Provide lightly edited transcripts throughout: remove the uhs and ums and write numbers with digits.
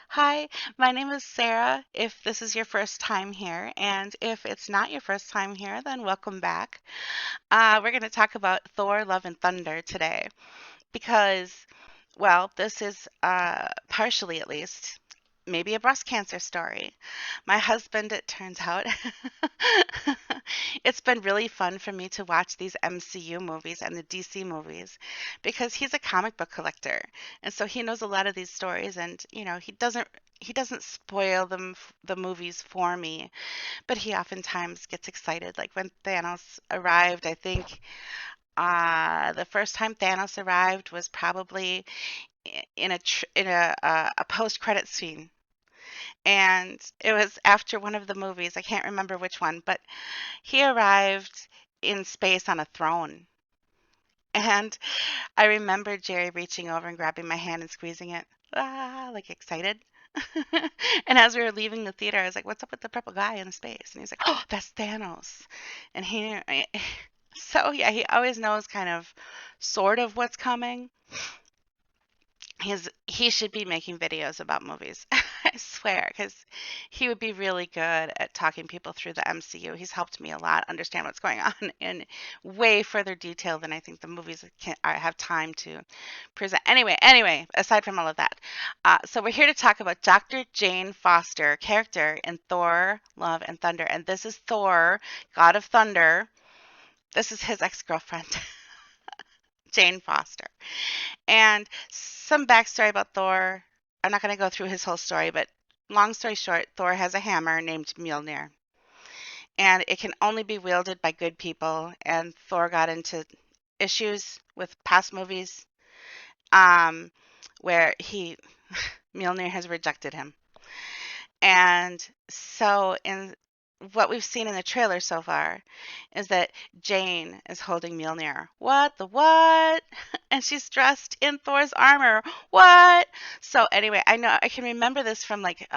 Hi, my name is Sarah. If this is your first time here, and if it's not your first time here, then welcome back. We're going to talk about Thor, Love, and Thunder today because, well, this is partially at least maybe a breast cancer story. My husband, it turns out, it's been really fun for me to watch these MCU movies and the DC movies because he's a comic book collector. And so he knows a lot of these stories and, he doesn't spoil the movies for me, but he oftentimes gets excited. Like when Thanos arrived, I think the first time Thanos arrived was probably in a post-credit scene, and it was after one of the movies. I can't remember which one, but he arrived in space on a throne. And I remember Jerry reaching over and grabbing my hand and squeezing it, like excited. And as we were leaving the theater, I was like, "What's up with the purple guy in space?" And he was like, "Oh, that's Thanos." And so yeah, he always knows kind of, sort of what's coming. He should be making videos about movies. I swear, because he would be really good at talking people through the MCU. He's helped me a lot understand what's going on in way further detail than I think the movies I have time to present. Anyway, aside from all of that, so we're here to talk about Dr. Jane Foster, character in Thor, Love, and Thunder. And this is Thor, God of Thunder. This is his ex-girlfriend, Jane Foster. And some backstory about Thor. I'm not going to go through his whole story, but long story short, Thor has a hammer named Mjolnir, and it can only be wielded by good people. And Thor got into issues with past movies, um, where Mjolnir has rejected him. And so, in what we've seen in the trailer so far, is that Jane is holding Mjolnir. What the what? And she's dressed in Thor's armor. What? So anyway, I know I can remember this from like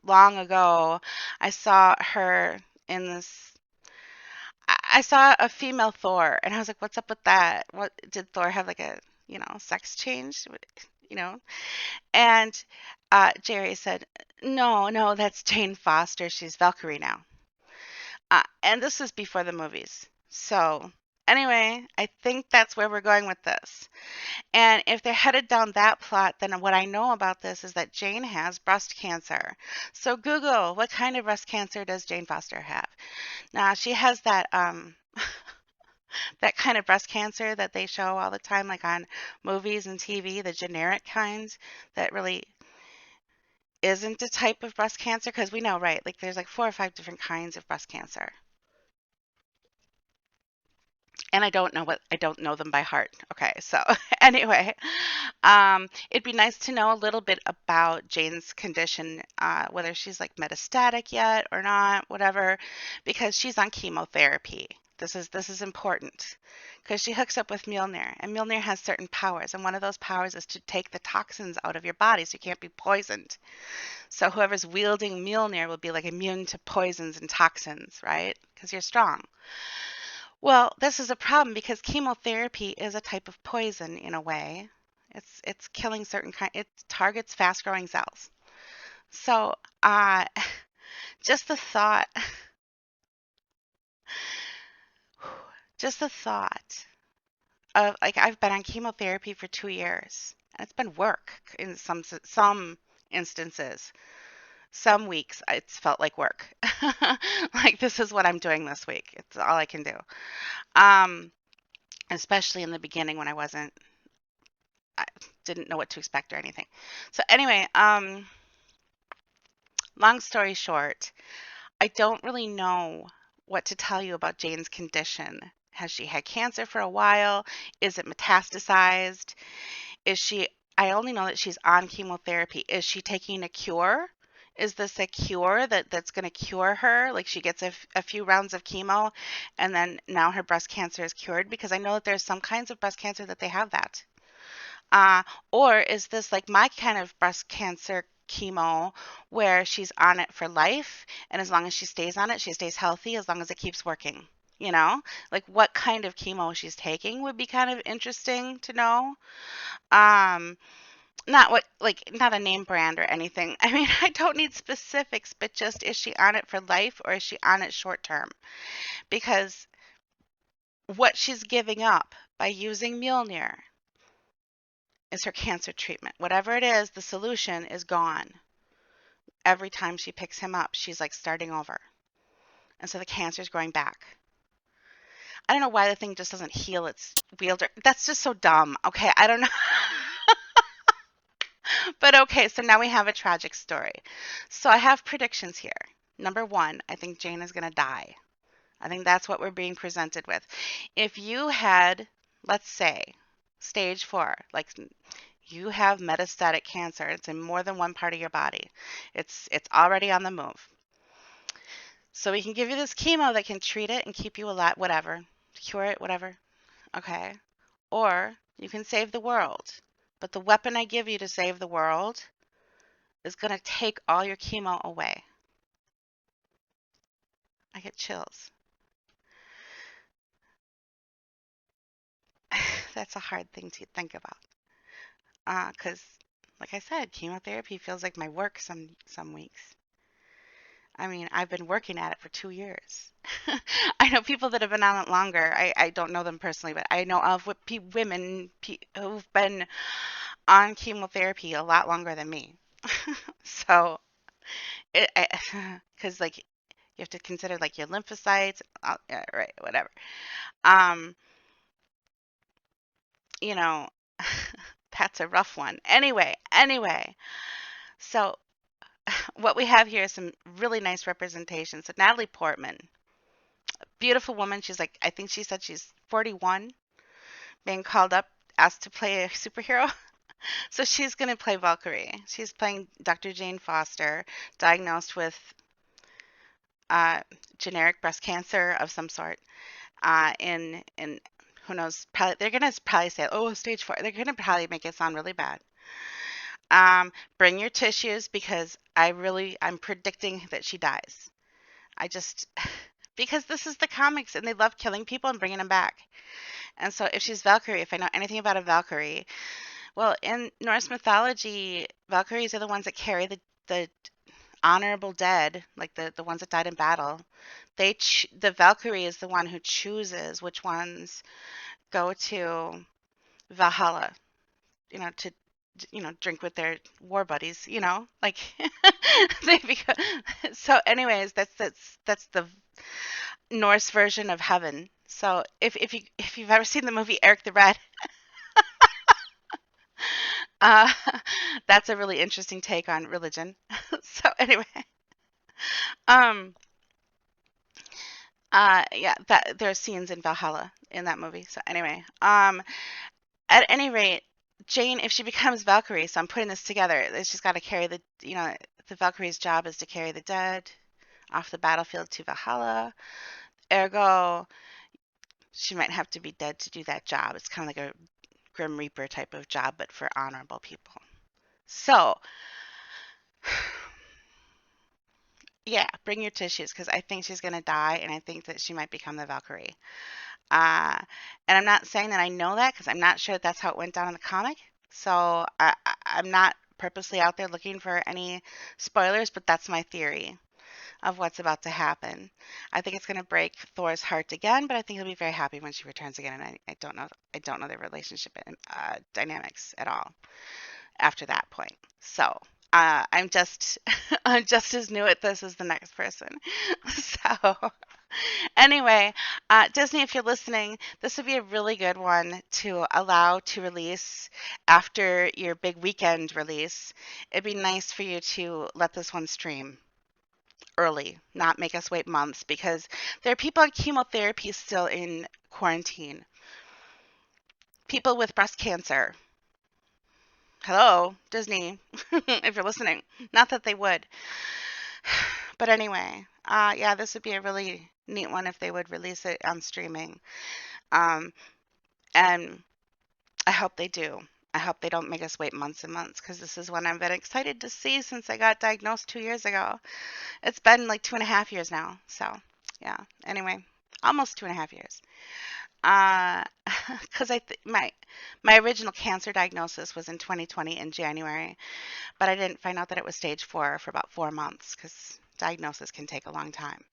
long ago. I saw her in this. I saw a female Thor, and I was like, "What's up with that? What did Thor have like a sex change? You know?" And Jerry said, "No, no, that's Jane Foster. She's Valkyrie now." And this is before the movies. So, anyway, I think that's where we're going with this. And if they're headed down that plot, then what I know about this is that Jane has breast cancer. So, Google, what kind of breast cancer does Jane Foster have? Now, she has that that kind of breast cancer that they show all the time, like on movies and TV, the generic kinds that really isn't a type of breast cancer, because we know, right? Like there's like 4 or 5 different kinds of breast cancer. And I don't know them by heart. Okay, so anyway, it'd be nice to know a little bit about Jane's condition, whether she's like metastatic yet or not, whatever, because she's on chemotherapy. This is important because she hooks up with Mjolnir, and Mjolnir has certain powers, and one of those powers is to take the toxins out of your body so you can't be poisoned. So whoever's wielding Mjolnir will be like immune to poisons and toxins, right? Because you're strong. Well, this is a problem because chemotherapy is a type of poison in a way. It's killing certain it targets fast-growing cells. So, just the thought, just the thought of like I've been on chemotherapy for 2 years, and it's been work in some instances. Some weeks it's felt like work. Like this is what I'm doing this week. It's all I can do. Um, Especially in the beginning when I didn't know what to expect or anything. So anyway, long story short, I don't really know what to tell you about Jane's condition. Has she had cancer for a while? Is it metastasized? Is she, I only know that she's on chemotherapy. Is she taking a cure? Is this a cure that's going to cure her? Like she gets a few rounds of chemo and then now her breast cancer is cured? Because I know that there's some kinds of breast cancer that they have that. Uh, or is this like my kind of breast cancer chemo where she's on it for life and as long as she stays on it, she stays healthy as long as it keeps working? You know, like what kind of chemo she's taking would be kind of interesting to know. Um, Not what, like, not a name brand or anything. I mean, I don't need specifics, but just is she on it for life or is she on it short term? Because what she's giving up by using Mjolnir is her cancer treatment. Whatever it is, the solution is gone. Every time she picks him up, she's like starting over. And so the cancer's growing back. I don't know why the thing just doesn't heal its wielder. That's just so dumb. Okay, I don't know. But okay, so now we have a tragic story. So I have predictions here. Number one, I think Jane is going to die. I think that's what we're being presented with. If you had, let's say, stage four, like you have metastatic cancer, it's in more than one part of your body. It's already on the move. So we can give you this chemo that can treat it and keep you alive, whatever, cure it, whatever. Okay. Or you can save the world. But the weapon I give you to save the world is going to take all your chemo away. I get chills. That's a hard thing to think about. Because, like I said, chemotherapy feels like my work some weeks. I mean, I've been working at it for 2 years. I know people that have been on it longer. I don't know them personally, but I know of women who've been on chemotherapy a lot longer than me. So, because like you have to consider like your lymphocytes, yeah, right, whatever. Um, you know, that's a rough one. Anyway, so what we have here is some really nice representation. So Natalie Portman, beautiful woman. She's like, I think she said she's 41, being called up, asked to play a superhero. So she's going to play Valkyrie. She's playing Dr. Jane Foster, diagnosed with uh, generic breast cancer of some sort. In who knows? Probably they're going to probably say, oh, stage four. They're going to probably make it sound really bad. Bring your tissues because I'm predicting that she dies. I just because this is the comics and they love killing people and bringing them back. And so if she's Valkyrie, if I know anything about a Valkyrie, well, in Norse mythology, Valkyries are the ones that carry the honorable dead, like the ones that died in battle. The Valkyrie is the one who chooses which ones go to Valhalla, to drink with their war buddies, like they become, so anyways, that's the Norse version of heaven. So if you've ever seen the movie Eric the Red, uh, that's a really interesting take on religion. So anyway, um, yeah, that there are scenes in Valhalla in that movie. So anyway, at any rate, Jane, if she becomes Valkyrie, so I'm putting this together, she's got to carry the Valkyrie's job is to carry the dead off the battlefield to Valhalla. Ergo, she might have to be dead to do that job. It's kind of like a Grim Reaper type of job, but for honorable people. So, yeah, bring your tissues because I think she's going to die and I think that she might become the Valkyrie. Uh, and I'm not saying that I know that because I'm not sure that's how it went down in the comic. So I'm not purposely out there looking for any spoilers, but that's my theory of what's about to happen. I think it's going to break Thor's heart again, but I think he'll be very happy when she returns again. And I don't know their relationship dynamics at all after that point. So I'm just I'm just as new at this as the next person. So anyway, Disney, if you're listening, this would be a really good one to allow to release after your big weekend release. It'd be nice for you to let this one stream early, not make us wait months because there are people on chemotherapy still in quarantine. People with breast cancer. Hello, Disney, if you're listening. Not that they would. But anyway, yeah, this would be a really neat one if they would release it on streaming. Um, and I hope they do. I hope they don't make us wait months and months because this is one I've been excited to see since I got diagnosed 2 years ago. It's been like 2.5 years now. So, yeah, anyway, almost 2.5 years. Uh, because my original cancer diagnosis was in 2020 in January, but I didn't find out that it was stage 4 for about 4 months because diagnosis can take a long time.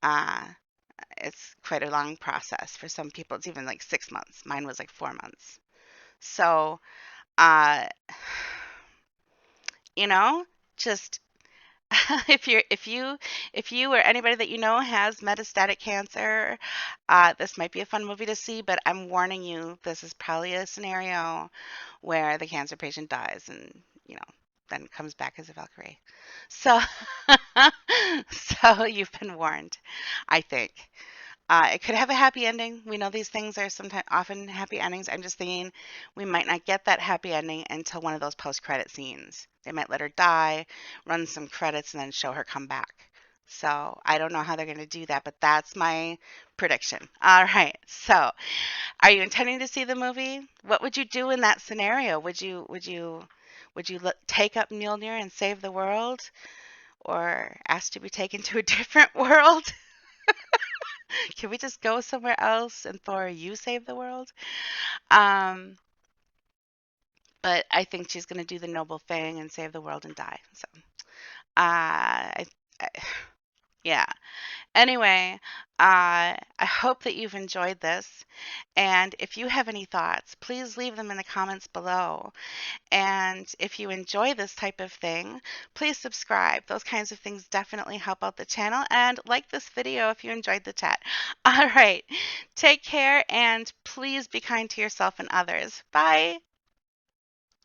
Uh, it's quite a long process. For some people, it's even like 6 months. Mine was like 4 months. So, uh, you know, just if you or anybody that you know has metastatic cancer, this might be a fun movie to see, but I'm warning you, this is probably a scenario where the cancer patient dies and, you know, then comes back as a Valkyrie. So, so you've been warned, I think. It could have a happy ending. We know these things are sometimes often happy endings. I'm just thinking we might not get that happy ending until one of those post-credit scenes. They might let her die, run some credits, and then show her come back. So I don't know how they're going to do that, but that's my prediction. All right. So are you intending to see the movie? What would you do in that scenario? Would you take up Mjolnir and save the world, or ask to be taken to a different world? Can we just go somewhere else and Thor, you save the world? Um, but I think she's going to do the noble thing and save the world and die. So, I yeah. Anyway, I hope that you've enjoyed this. And if you have any thoughts, please leave them in the comments below. And if you enjoy this type of thing, please subscribe. Those kinds of things definitely help out the channel. And like this video if you enjoyed the chat. All right. Take care and please be kind to yourself and others. Bye.